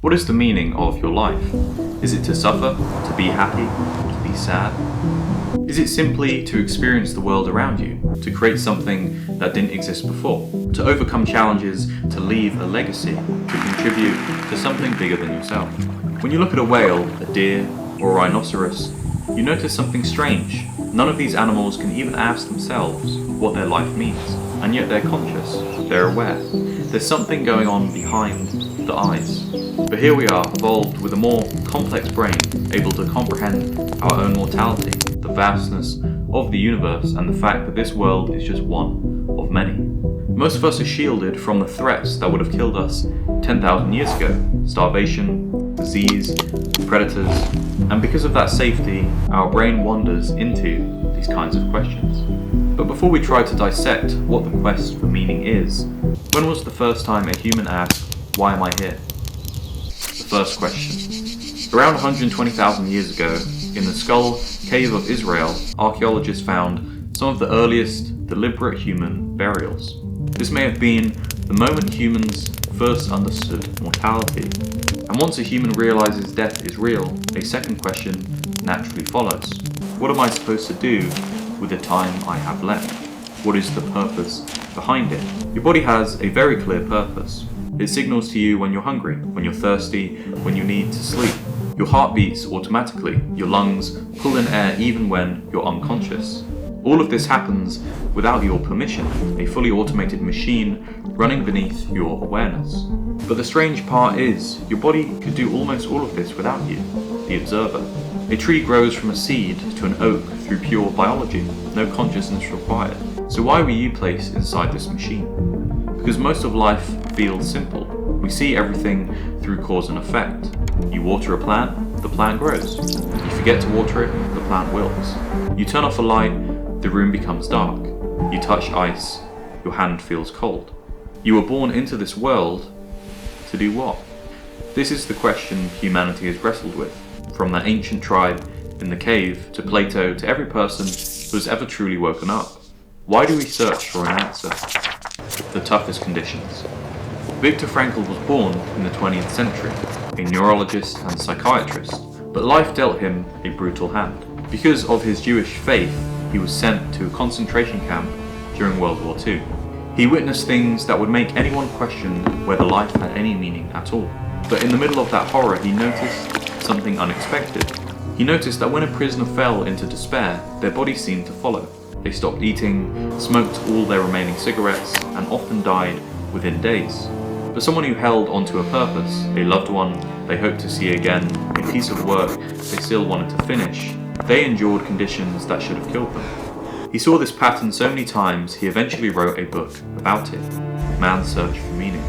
What is the meaning of your life? Is it to suffer, to be happy, to be sad? Is it simply to experience the world around you, to create something that didn't exist before, to overcome challenges, to leave a legacy, to contribute to something bigger than yourself? When you look at a whale, a deer, or a rhinoceros, you notice something strange. None of these animals can even ask themselves what their life means, and yet they're conscious, they're aware. There's something going on behind the eyes. But here we are, evolved with a more complex brain, able to comprehend our own mortality, the vastness of the universe, and the fact that this world is just one of many. Most of us are shielded from the threats that would have killed us 10,000 years ago: starvation, disease, predators, and because of that safety, our brain wanders into these kinds of questions. But before we try to dissect what the quest for meaning is, when was the first time a human asked, "Why am I here?" The first question. Around 120,000 years ago, in the Skull Cave of Israel, archaeologists found some of the earliest deliberate human burials. This may have been the moment humans first understood mortality. And once a human realizes death is real, a second question naturally follows. What am I supposed to do with the time I have left? What is the purpose behind it? Your body has a very clear purpose. It signals to you when you're hungry, when you're thirsty, when you need to sleep. Your heart beats automatically. Your lungs pull in air even when you're unconscious. All of this happens without your permission, a fully automated machine running beneath your awareness. But the strange part is, your body could do almost all of this without you, the observer. A tree grows from a seed to an oak through pure biology, no consciousness required. So why were you placed inside this machine? Because most of life feels simple. We see everything through cause and effect. You water a plant, the plant grows. You forget to water it, the plant wilts. You turn off a light, the room becomes dark. You touch ice, your hand feels cold. You were born into this world to do what? This is the question humanity has wrestled with, from that ancient tribe in the cave to Plato to every person who has ever truly woken up. Why do we search for an answer? The toughest conditions. Viktor Frankl was born in the 20th century, a neurologist and psychiatrist, but life dealt him a brutal hand. Because of his Jewish faith, he was sent to a concentration camp during World War II. He witnessed things that would make anyone question whether life had any meaning at all. But in the middle of that horror, he noticed something unexpected. He noticed that when a prisoner fell into despair, their bodies seemed to follow. They stopped eating, smoked all their remaining cigarettes, and often died within days. For someone who held onto a purpose, a loved one they hoped to see again, a piece of work they still wanted to finish, they endured conditions that should have killed them. He saw this pattern so many times, he eventually wrote a book about it, Man's Search for Meaning.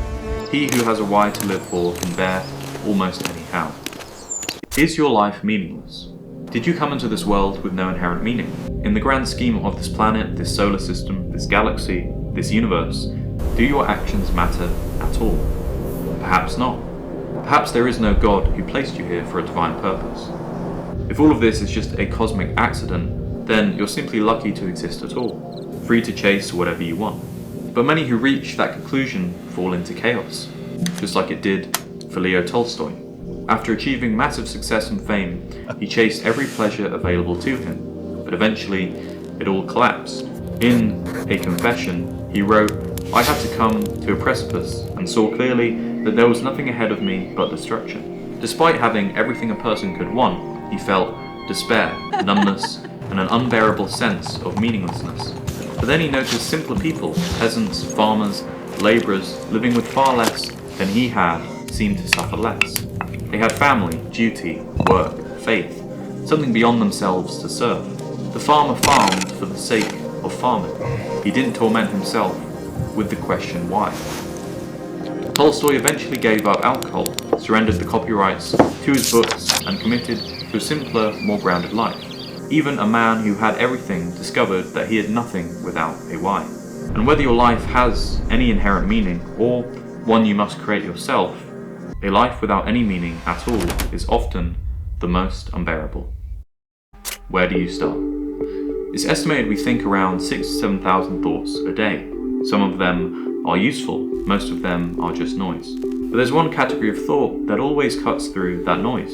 He who has a why to live for can bear almost any how. Is your life meaningless? Did you come into this world with no inherent meaning? In the grand scheme of this planet, this solar system, this galaxy, this universe, do your actions matter at all? Perhaps not. Perhaps there is no God who placed you here for a divine purpose. If all of this is just a cosmic accident, then you're simply lucky to exist at all, free to chase whatever you want. But many who reach that conclusion fall into chaos, just like it did for Leo Tolstoy. After achieving massive success and fame, he chased every pleasure available to him, but eventually it all collapsed. In a confession, he wrote, "I had to come to a precipice and saw clearly that there was nothing ahead of me but destruction." Despite having everything a person could want, he felt despair, numbness, and an unbearable sense of meaninglessness. But then he noticed simpler people, peasants, farmers, labourers, living with far less than he had, seemed to suffer less. They had family, duty, work, faith, something beyond themselves to serve. The farmer farmed for the sake of farming. He didn't torment himself with the question why. Tolstoy eventually gave up alcohol, surrendered the copyrights to his books, and committed to a simpler, more grounded life. Even a man who had everything discovered that he had nothing without a why. And whether your life has any inherent meaning, or one you must create yourself, a life without any meaning at all is often the most unbearable. Where do you start? It's estimated we think around 6,000 to 7,000 thoughts a day. Some of them are useful, most of them are just noise. But there's one category of thought that always cuts through that noise.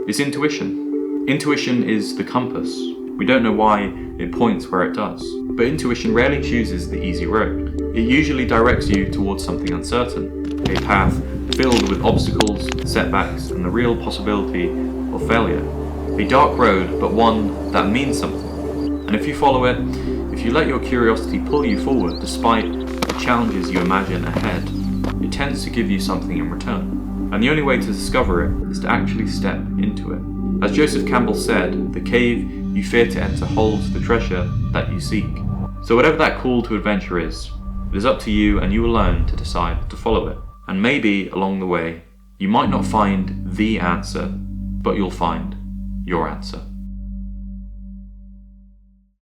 It's intuition. Intuition is the compass. We don't know why it points where it does, but intuition rarely chooses the easy road. It usually directs you towards something uncertain, a path filled with obstacles, setbacks, and the real possibility of failure. A dark road, but one that means something. And if you follow it, if you let your curiosity pull you forward despite the challenges you imagine ahead, it tends to give you something in return. And the only way to discover it is to actually step into it. As Joseph Campbell said, the cave you fear to enter holds the treasure that you seek. So whatever that call to adventure is, it is up to you and you alone to decide to follow it. And maybe along the way, you might not find the answer, but you'll find your answer.